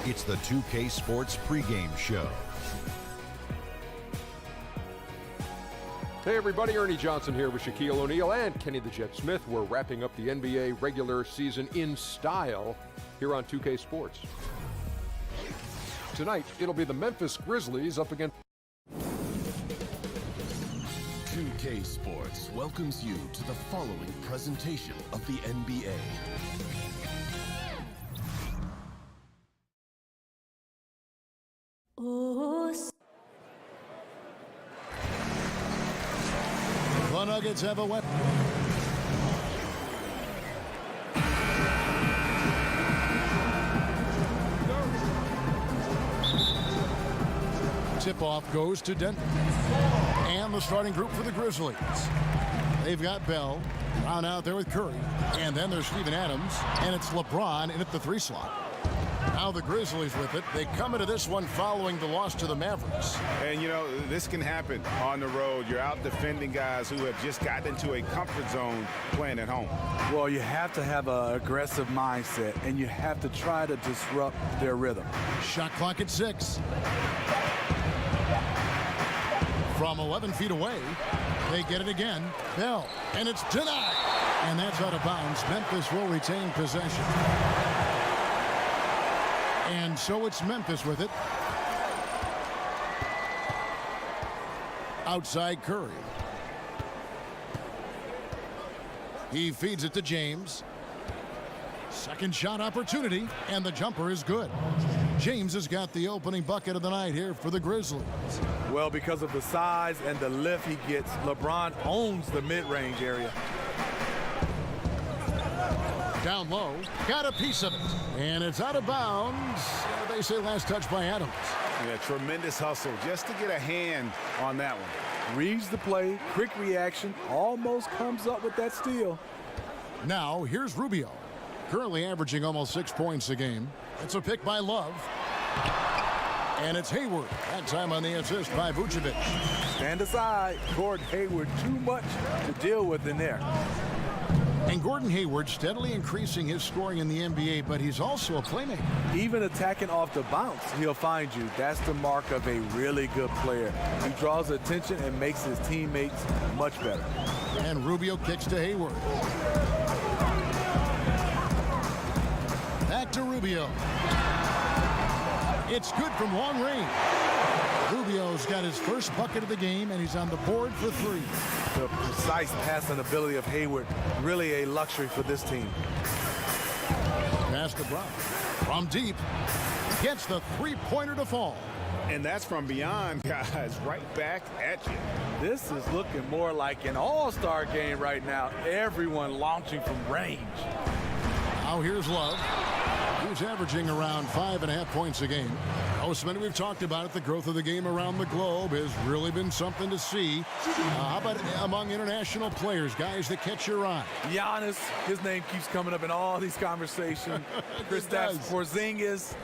It's the 2K Sports pregame show. Hey everybody, Ernie Johnson here with Shaquille O'Neal and Kenny the Jet Smith. We're wrapping up the NBA regular season in style here on 2K Sports. Tonight, it'll be the Memphis Grizzlies up against 2K Sports welcomes you to the following presentation of the NBA. The Nuggets have a weapon. Tip-off goes to Denver. And the starting group for the Grizzlies. They've got Bell, Brown out there with Curry. And then there's Steven Adams. And it's LeBron in at the 3 slot. Now the Grizzlies with it. They come into this one following the loss to the Mavericks. And, you know, this can happen on the road. You're out defending guys who have just gotten into a comfort zone playing at home. Well, you have to have an aggressive mindset, and you have to try to disrupt their rhythm. Shot clock at 6. From 11 feet away, they get it again. Bell, and it's denied. And that's out of bounds. Memphis will retain possession. And so it's Memphis with it. Outside Curry. He feeds it to James. Second shot opportunity, and the jumper is good. James has got the opening bucket of the night here for the Grizzlies. Well, because of the size and the lift he gets, LeBron owns the mid-range area. Down low, got a piece of it, and it's out of bounds. They say last touch by Adams. Yeah, tremendous hustle just to get a hand on that one. Reads the play, quick reaction, almost comes up with that steal. Now, here's Rubio, currently averaging almost 6 points a game. It's a pick by Love. And it's Hayward, that time on the assist by Vucevic. Stand aside, Gordon Hayward, too much to deal with in there. And Gordon Hayward steadily increasing his scoring in the NBA, but he's also a playmaker. Even attacking off the bounce, he'll find you. That's the mark of a really good player. He draws attention and makes his teammates much better. And Rubio kicks to Hayward. Back to Rubio. It's good from long range. Rubio's got his first bucket of the game, and he's on the board for 3. The precise passing ability of Hayward, really a luxury for this team. Pass to Brown. From deep, gets the 3-pointer to fall. And that's from beyond, guys, right back at you. This is looking more like an all-star game right now. Everyone launching from range. Now here's Love. He's averaging around 5.5 points a game. Osman, we've talked about it. The growth of the game around the globe has really been something to see. How about among international players, guys that catch your eye? Giannis, his name keeps coming up in all these conversations. Kristaps Porzingis.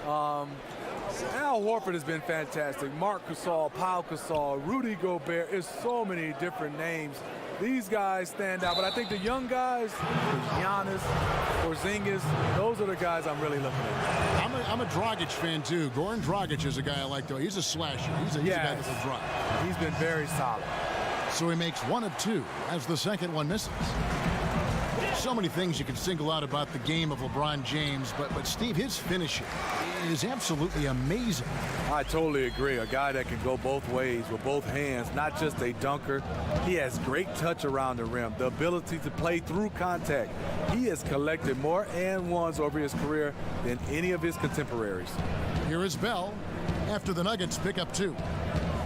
Al Horford has been fantastic. Marc Gasol, Pau Gasol, Rudy Gobert. There's so many different names. These guys stand out, but I think the young guys, Giannis, Porzingis, those are the guys I'm really looking at. I'm a Dragic fan too. Goran Dragic is a guy I like though. He's a slasher. He's a guy that will drive. He's been very solid. So he makes 1 of 2 as the second one misses. So many things you can single out about the game of LeBron James, but Steve, his finishing is absolutely amazing. I totally agree. A guy that can go both ways with both hands, not just a dunker. He has great touch around the rim, the ability to play through contact. He has collected more and ones over his career than any of his contemporaries. Here is Bell after the Nuggets pick up 2.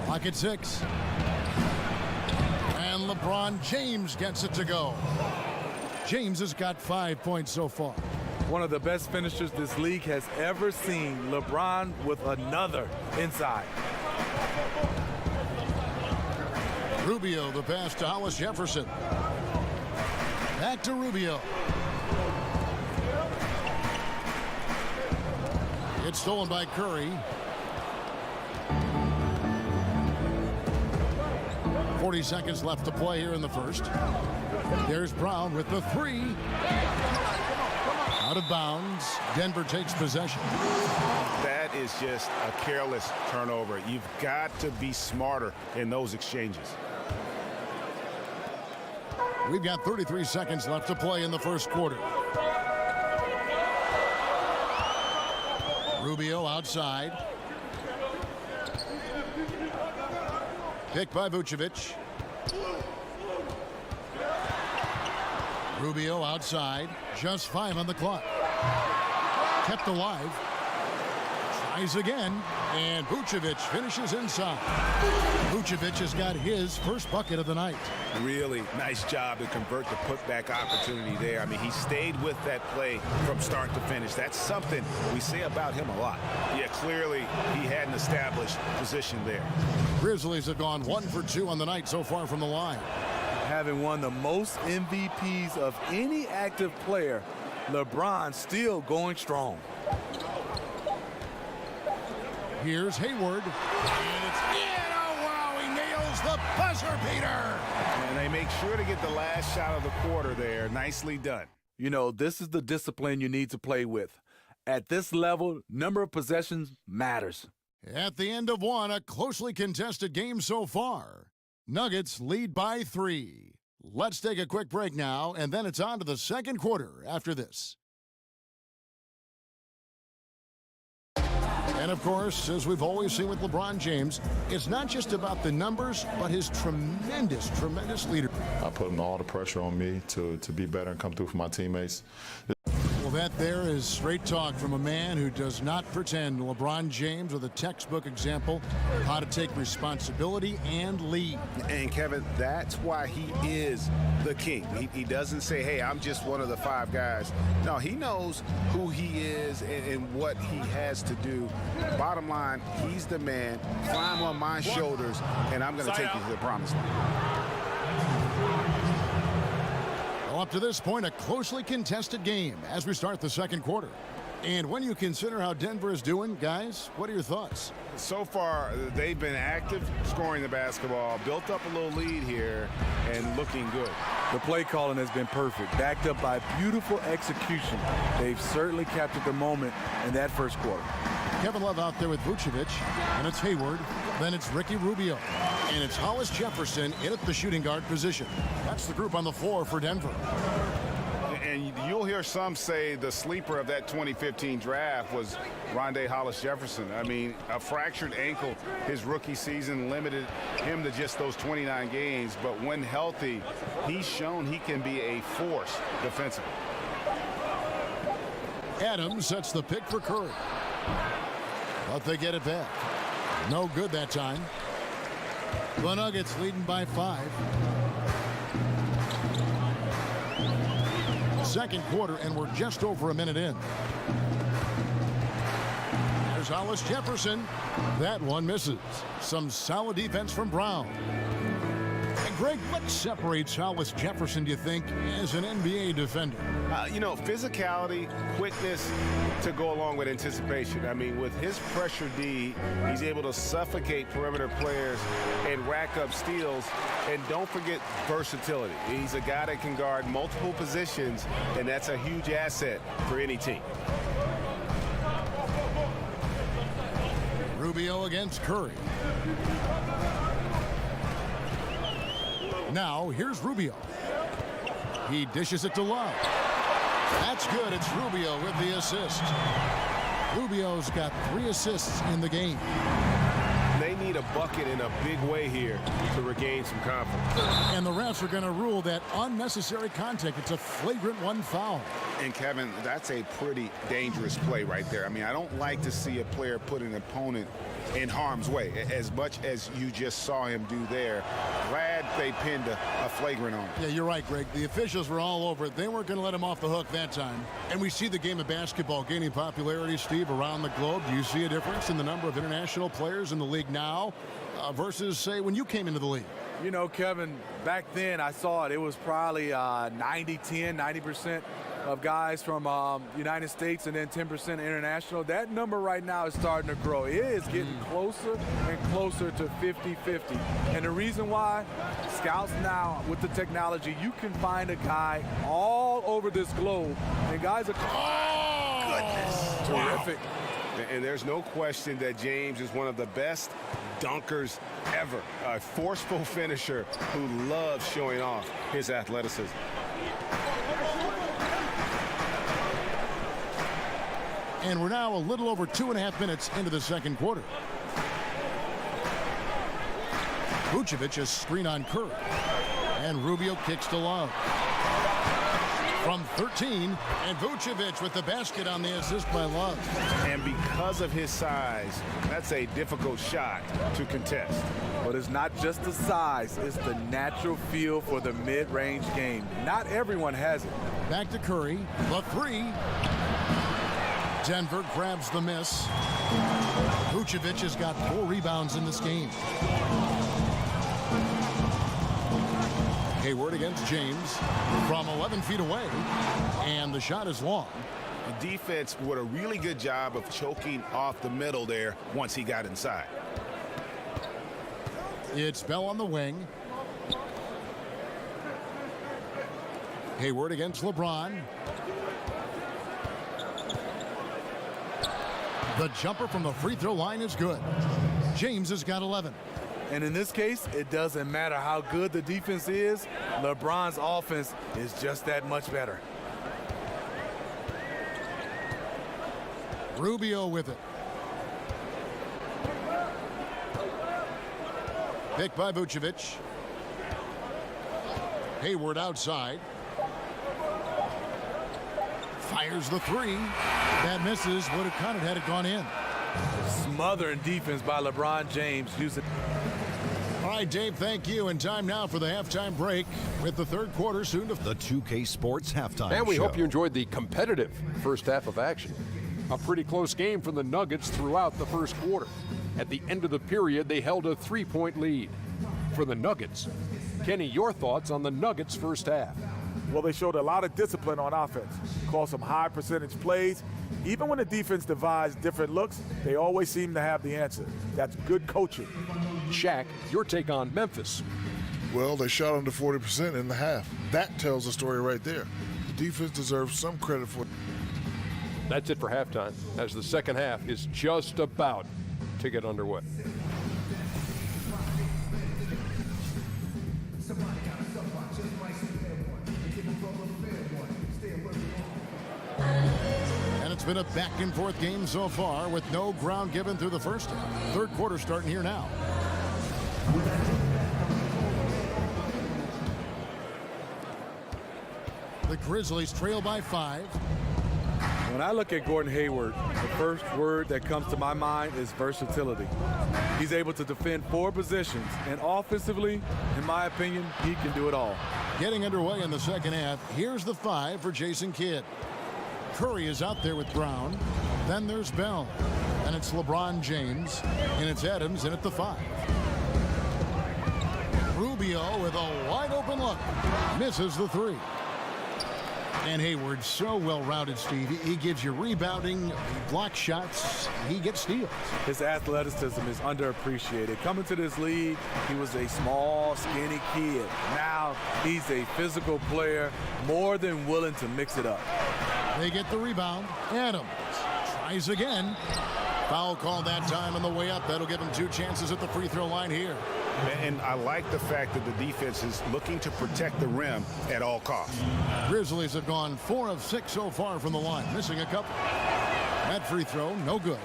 Clock at 6. And LeBron James gets it to go. James has got 5 points so far. One of the best finishers this league has ever seen. LeBron with another inside. Rubio, the pass to Hollis Jefferson. Back to Rubio. It's stolen by Curry. 40 seconds left to play here in the first. There's Brown with the three. Out of bounds. Denver takes possession. That is just a careless turnover. You've got to be smarter in those exchanges. We've got 33 seconds left to play in the first quarter. Rubio outside. Picked by Vucevic. Rubio outside. Just 5 on the clock. Kept alive. Tries again. And Vucevic finishes inside. Vucevic has got his first bucket of the night. Really nice job to convert the putback opportunity there. I mean, he stayed with that play from start to finish. That's something we say about him a lot. Yeah, clearly he had an established position there. Grizzlies have gone 1 for 2 on the night so far from the line. Having won the most MVPs of any active player, LeBron still going strong. Here's Hayward. And it's in. Oh, wow, he nails the buzzer beater. And they make sure to get the last shot of the quarter there. Nicely done. You know, this is the discipline you need to play with. At this level, number of possessions matters. At the end of one, a closely contested game so far. Nuggets lead by 3. Let's take a quick break now, and then it's on to the second quarter after this. And of course, as we've always seen with LeBron James, it's not just about the numbers, but his tremendous leadership. I put all the pressure on me to be better and come through for my teammates. Well, that there is straight talk from a man who does not pretend. LeBron James with a textbook example how to take responsibility and lead. And Kevin, that's why he is the king. He doesn't say, hey, I'm just one of the 5 guys. No, he knows who he is and what he has to do. Bottom line, he's the man. Climb on my shoulders, and I'm going to take you to the promised land. Well, up to this point, a closely contested game as we start the second quarter. And when you consider how Denver is doing, guys, what are your thoughts? So far, they've been active, scoring the basketball, built up a little lead here, and looking good. The play calling has been perfect, backed up by beautiful execution. They've certainly captured the moment in that first quarter. Kevin Love out there with Vucevic, and it's Hayward, then it's Ricky Rubio, and it's Hollis Jefferson in at the shooting guard position. That's the group on the floor for Denver. And you'll hear some say the sleeper of that 2015 draft was Rondé Hollis Jefferson. I mean, a fractured ankle his rookie season limited him to just those 29 games. But when healthy, he's shown he can be a force defensively. Adams sets the pick for Curry. But they get it back. No good that time. The Nuggets leading by 5. Second quarter, and we're just over a minute in. There's Hollis Jefferson. That one misses. Some solid defense from Brown. And Greg, what separates Hollis Jefferson, do you think, as an NBA defender? You know, physicality, quickness to go along with anticipation. I mean, with his pressure D, he's able to suffocate perimeter players and rack up steals. And don't forget versatility. He's a guy that can guard multiple positions, and that's a huge asset for any team. Rubio against Curry. Now, here's Rubio. He dishes it to Love. That's good. It's Rubio with the assist. Rubio's got 3 assists in the game. They need a bucket in a big way here to regain some confidence. And the refs are going to rule that unnecessary contact. It's a flagrant 1 foul. And Kevin, that's a pretty dangerous play right there. I mean, I don't like to see a player put an opponent in harm's way, as much as you just saw him do there. Glad they pinned a flagrant on him. Yeah, you're right, Greg. The officials were all over it. They weren't going to let him off the hook that time. And we see the game of basketball gaining popularity, Steve, around the globe. Do you see a difference in the number of international players in the league now versus, say, when you came into the league? You know, Kevin, back then I saw it. It was probably 90-10, 90% of guys from United States and then 10% international. That number right now is starting to grow. It is getting closer and closer to 50-50. And the reason why, scouts now with the technology, you can find a guy all over this globe, and guys are Goodness. terrific. And there's no question that James is one of the best dunkers ever. A forceful finisher who loves showing off his athleticism. And we're now a little over 2.5 minutes into the second quarter. Vucevic has screen on Curry. And Rubio kicks to Love. From 13, and Vucevic with the basket on the assist by Love. And because of his size, that's a difficult shot to contest. But it's not just the size, it's the natural feel for the mid-range game. Not everyone has it. Back to Curry, the three. Denver grabs the miss. Vucevic has got 4 rebounds in this game. Hayward against James from 11 feet away, and the shot is long. The defense did a really good job of choking off the middle there once he got inside. It's Bell on the wing. Hayward against LeBron. The jumper from the free throw line is good. James has got 11. And in this case, it doesn't matter how good the defense is. LeBron's offense is just that much better. Rubio with it. Picked by Vucevic. Hayward outside. Fires the three. That misses. Would have counted had it gone in. Smothering defense by LeBron James using. All right, Dave, thank you. And time now for the halftime break with the third quarter soon to The 2K Sports Halftime And we Show. hope you enjoyed the competitive first half of action. A pretty close game for the Nuggets throughout the first quarter. At the end of the period, they held a 3-point lead. For the Nuggets, Kenny, your thoughts on the Nuggets' first half? Well, they showed a lot of discipline on offense, called some high percentage plays. Even when the defense devised different looks, they always seem to have the answer. That's good coaching. Shaq, your take on Memphis? Well, they shot under 40% in the half. That tells the story right there. The defense deserves some credit for it. That's it for halftime, as the second half is just about to get underway. And it's been a back and forth game so far with no ground given through the first half. Third quarter starting here now. The Grizzlies trail by 5. When I look at Gordon Hayward, the first word that comes to my mind is versatility. He's able to defend 4 positions, and offensively, in my opinion, he can do it all. Getting underway in the second half. Here's the 5 for Jason Kidd. Curry is out there with Brown. Then there's Bell. And it's LeBron James. And it's Adams in at the 5. Rubio with a wide open look. Misses the 3. And Hayward so well rounded, Steve. He gives you rebounding, he blocks shots, he gets steals. His athleticism is underappreciated. Coming to this league, he was a small, skinny kid. Now he's a physical player, more than willing to mix it up. They get the rebound. Adams tries again. Foul call that time on the way up. That'll give him 2 chances at the free throw line here. And I like the fact that the defense is looking to protect the rim at all costs. Grizzlies have gone 4 of 6 so far from the line, missing a couple. That free throw, no good.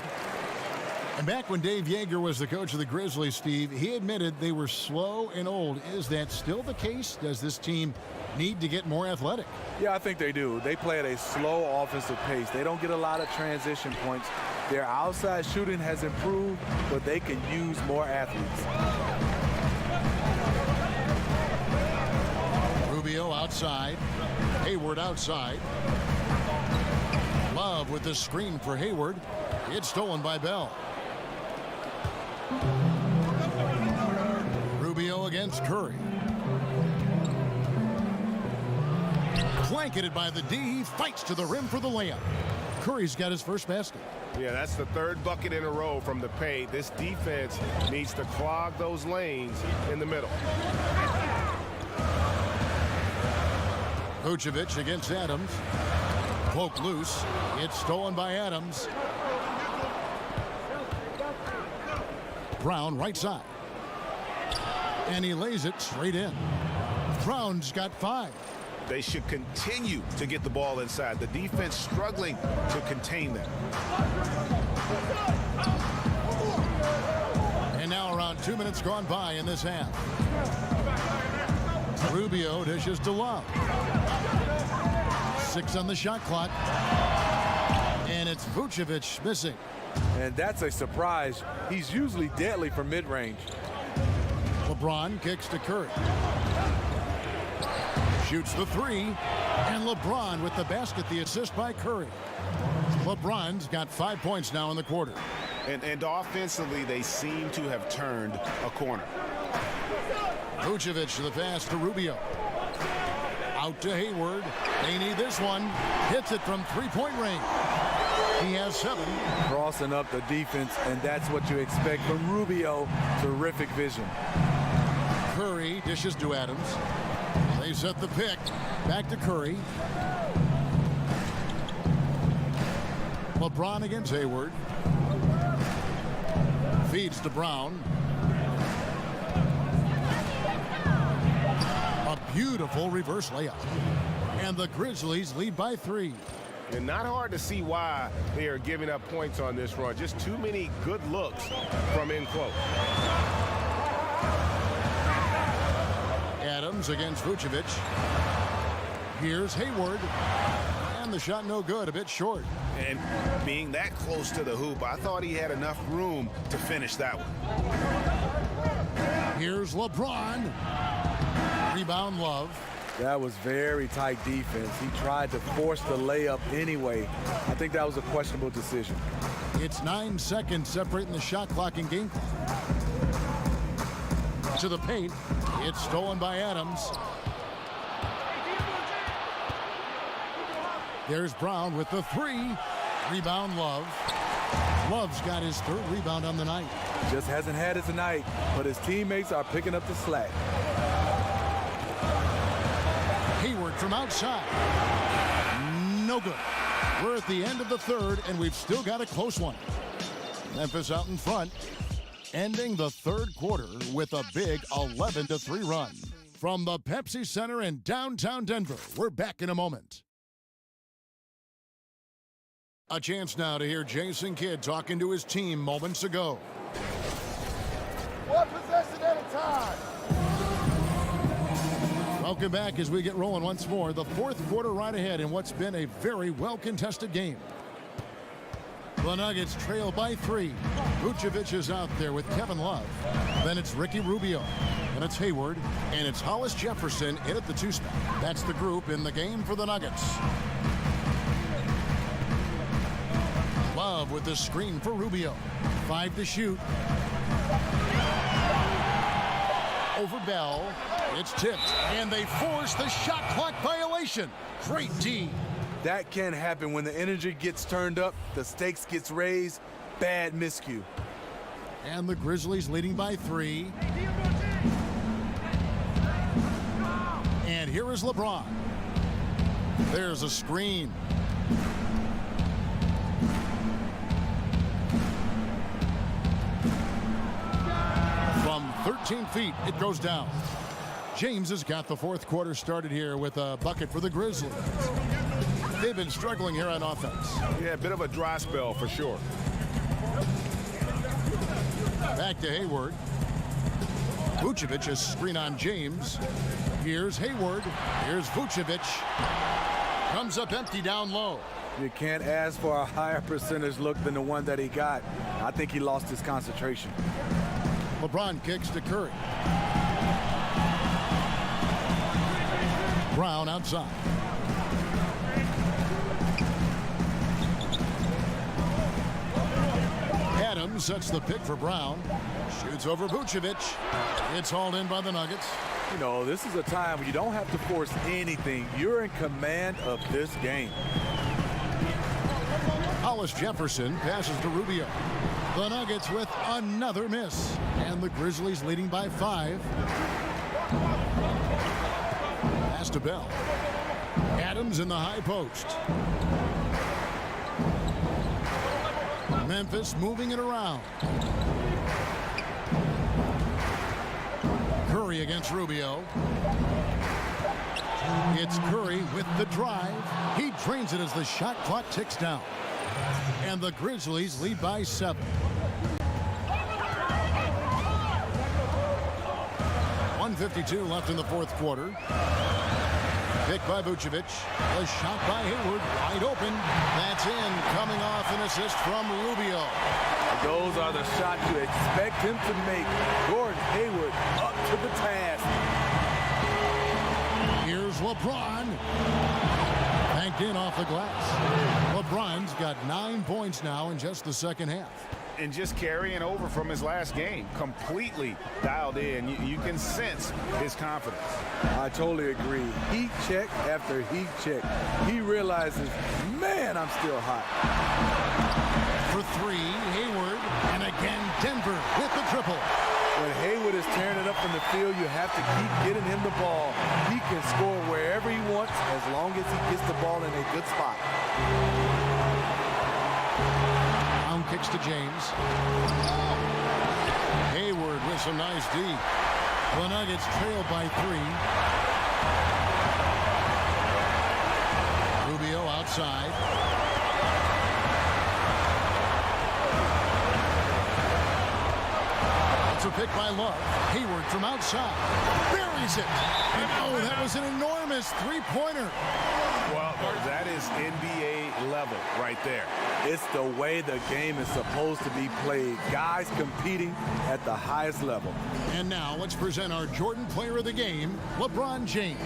And back when Dave Yeager was the coach of the Grizzlies, Steve, he admitted they were slow and old. Is that still the case? Does this team need to get more athletic? Yeah, I think they do. They play at a slow offensive pace. They don't get a lot of transition points. Their outside shooting has improved, but they can use more athletes. Rubio outside. Hayward outside. Love with the screen for Hayward. It's stolen by Bell. Rubio against Curry. Blanketed by the D. He fights to the rim for the layup. Curry's got his first basket. Yeah, that's the third bucket in a row from the paint. This defense needs to clog those lanes in the middle. Vucevic against Adams. Poke loose. It's stolen by Adams. Brown right side. And he lays it straight in. Brown's got 5. They should continue to get the ball inside. The defense struggling to contain them. And now around 2 minutes gone by in this half. Rubio dishes to Love. 6 on the shot clock. And it's Vucevic missing. And that's a surprise. He's usually deadly from mid-range. LeBron kicks to Curry. Shoots the 3. And LeBron with the basket, the assist by Curry. LeBron's got 5 points now in the quarter. And offensively, they seem to have turned a corner. Vucevic the pass to Rubio. Out to Hayward. They need this one. Hits it from three-point range. He has 7. Crossing up the defense, and that's what you expect from Rubio. Terrific vision. Curry dishes to Adams. They set the pick. Back to Curry. LeBron against Hayward. Feeds to Brown. A beautiful reverse layup. And the Grizzlies lead by 3. And not hard to see why they are giving up points on this run. Just too many good looks from in close. Adams against Vucevic. Here's Hayward. And the shot no good, a bit short. And being that close to the hoop, I thought he had enough room to finish that one. Here's LeBron. Rebound Love. That was very tight defense. He tried to force the layup anyway. I think that was a questionable decision. It's 9 seconds separating the shot clock and game clock. To the paint. It's stolen by Adams. There's Brown with the 3. Rebound Love. Love's got his 3rd rebound on the night. Just hasn't had it tonight, but his teammates are picking up the slack. Hayward from outside. No good. We're at the end of the 3rd, and we've still got a close one. Memphis out in front, ending the 3rd quarter with a big 11-3 run. From the Pepsi Center in downtown Denver, we're back in a moment. A chance now to hear Jason Kidd talking to his team moments ago. One possession at a time. Welcome back as we get rolling once more. The 4th quarter right ahead in what's been a very well-contested game. The Nuggets trail by 3. Vucevic is out there with Kevin Love. Then it's Ricky Rubio. And it's Hayward. And it's Hollis Jefferson in at the 2 spot. That's the group in the game for the Nuggets. Love with the screen for Rubio. 5 to shoot. Over Bell. It's tipped. And they force the shot clock violation. Great D. That can happen when the energy gets turned up, the stakes gets raised. Bad miscue. And the Grizzlies leading by 3. And here is LeBron. There's a screen. From 13 feet, it goes down. James has got the 4th quarter started here with a bucket for the Grizzlies. They've been struggling here on offense. Yeah, a bit of a dry spell for sure. Back to Hayward. Vucevic is screen on James. Here's Hayward. Here's Vucevic. Comes up empty down low. You can't ask for a higher percentage look than the one that he got. I think he lost his concentration. LeBron kicks to Curry. Brown outside. Adams sets the pick for Brown. Shoots over Vucevic. It's hauled in by the Nuggets. You know, this is a time when you don't have to force anything. You're in command of this game. Hollis Jefferson passes to Rubio. The Nuggets with another miss. And the Grizzlies leading by 5. Pass to Bell. Adams in the high post. Memphis moving it around. Curry against Rubio. It's Curry with the drive. He drains it as the shot clock ticks down. And the Grizzlies lead by 7. 1:52 left in the fourth quarter. Picked by Vucevic. A shot by Hayward. Wide open. That's in. Coming off an assist from Rubio. Those are the shots you expect him to make. Gordon Hayward up to the task. Here's LeBron. Banked in off the glass. LeBron's got 9 points now in just the second half. And just carrying over from his last game, completely dialed in. You can sense his confidence. I totally agree. Heat check after heat check. He realizes, man, I'm still hot. For 3, Hayward, and again Denver with the triple. When Hayward is tearing it up from the field, you have to keep getting him the ball. He can score wherever he wants as long as he gets the ball in a good spot. Brown kicks to James. Hayward with some nice D. The Nuggets trail by 3. Rubio outside. A pick by Love. Hayward from outside. Buries it. And oh, that was an enormous three-pointer. Well, that is NBA level right there. It's the way the game is supposed to be played. Guys competing at the highest level. And now let's present our Jordan Player of the Game, LeBron James.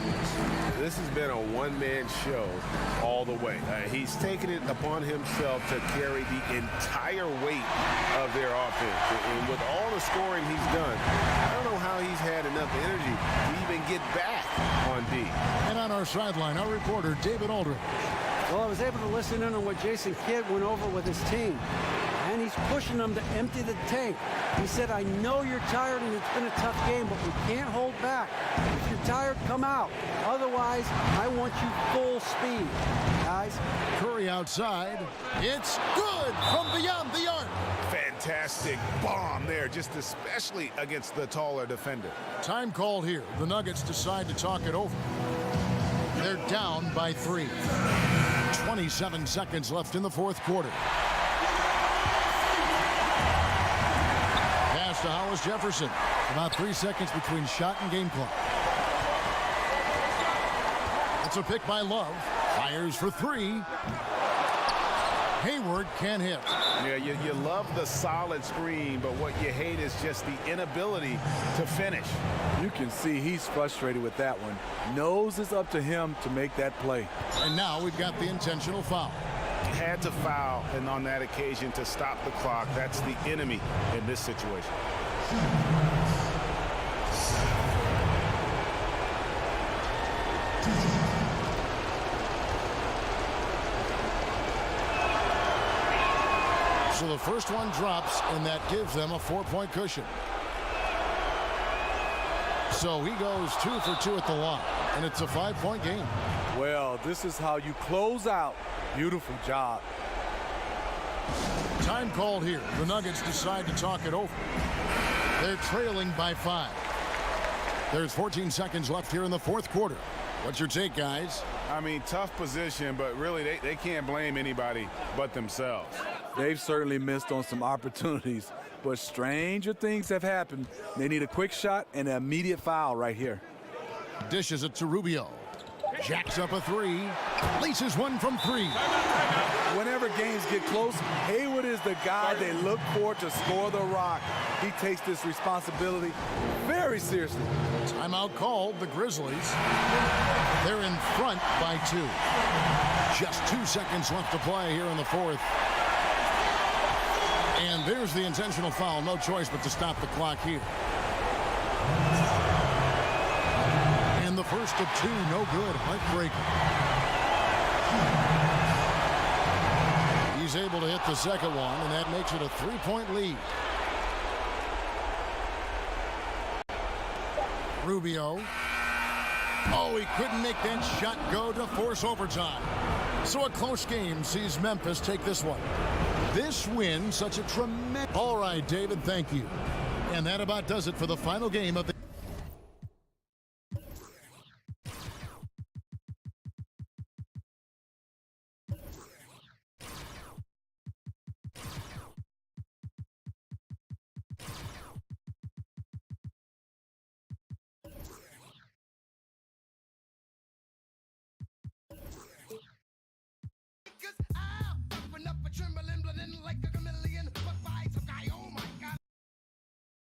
This has been a one-man show all the way. He's taken it upon himself to carry the entire weight of their offense. And with all the scoring he's done, I don't know how he's had enough energy to even get back on D. And on our sideline, our reporter, David Aldridge. Well, I was able to listen in on what Jason Kidd went over with his team. And he's pushing them to empty the tank. He said, I know you're tired and it's been a tough game, but we can't hold back. If you're tired, come out. Otherwise, I want you full speed, guys. Curry outside. It's good from beyond the arc. Fantastic bomb there, just especially against the taller defender. Time called here. The Nuggets decide to talk it over. They're down by 3. 27 seconds left in the fourth quarter. Pass to Hollis Jefferson. About 3 seconds between shot and game clock. It's a pick by Love. Fires for 3. Hayward can't hit. Yeah, you love the solid screen, but what you hate is just the inability to finish. You can see he's frustrated with that one. Knows it's up to him to make that play. And now we've got the intentional foul. Had to foul, and on that occasion to stop the clock. That's the enemy in this situation. So the first one drops, and that gives them a 4-point cushion. So he goes 2 for 2 at the line, and it's a 5-point game. Well, this is how you close out. Beautiful job. Time called here. The Nuggets decide to talk it over. They're trailing by 5. There's 14 seconds left here in the fourth quarter. What's your take, guys? I mean, tough position, but really they can't blame anybody but themselves. They've certainly missed on some opportunities, but stranger things have happened. They need a quick shot and an immediate foul right here. Dishes it to Rubio. Jacks up a 3. Laces one from 3. Whenever games get close, Hayward is the guy they look for to score the rock. He takes this responsibility very seriously. Timeout called. The Grizzlies. They're in front by 2. Just 2 seconds left to play here in the fourth. And there's the intentional foul. No choice but to stop the clock here. first of two, no good. Heartbreaker. He's able to hit the second one, and that makes it a 3-point lead. Rubio. Oh, he couldn't make that shot go to force overtime. So a close game sees Memphis take this one. This win, such a tremendous... All right, David, thank you. And that about does it for the final game of the...